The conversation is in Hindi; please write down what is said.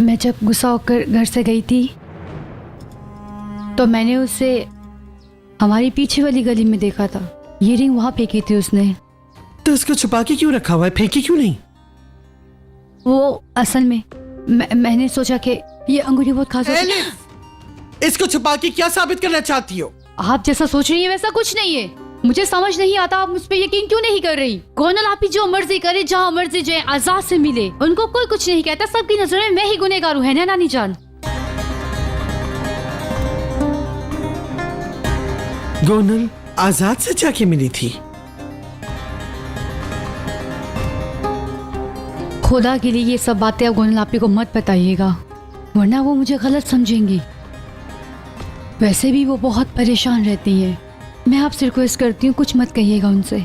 मैं जब गुस्सा होकर घर से गई थी तो मैंने उसे हमारी पीछे वाली गली में देखा था। ये रिंग वहां फेंकी थी उसने। तो इसको छुपा के क्यों रखा हुआ है? फेंकी क्यों नहीं? वो असल में मैंने सोचा कि ये अंगूठी बहुत खास होती है। इसको छुपा के क्या साबित करना चाहती हो? आप जैसा सोच रही है वैसा कुछ नहीं है। मुझे समझ नहीं आता आप मुझ पे यकीन क्यों नहीं कर रही। गोनल आप ही जो मर्जी करे, जहाँ मर्जी जाए, आजाद से मिले, उनको कोई कुछ नहीं कहता। सबकी नजर में मैं ही गुनहगार हूँ, है ना नानी जान? गोनल आजाद से जाके मिली थी? खुदा के लिए ये सब बातें अब गोनल आपी को मत बताइएगा, वरना वो मुझे गलत समझेंगी। वैसे भी वो बहुत परेशान रहती है। मैं आपसे रिक्वेस्ट करती हूँ कुछ मत कहिएगा उनसे।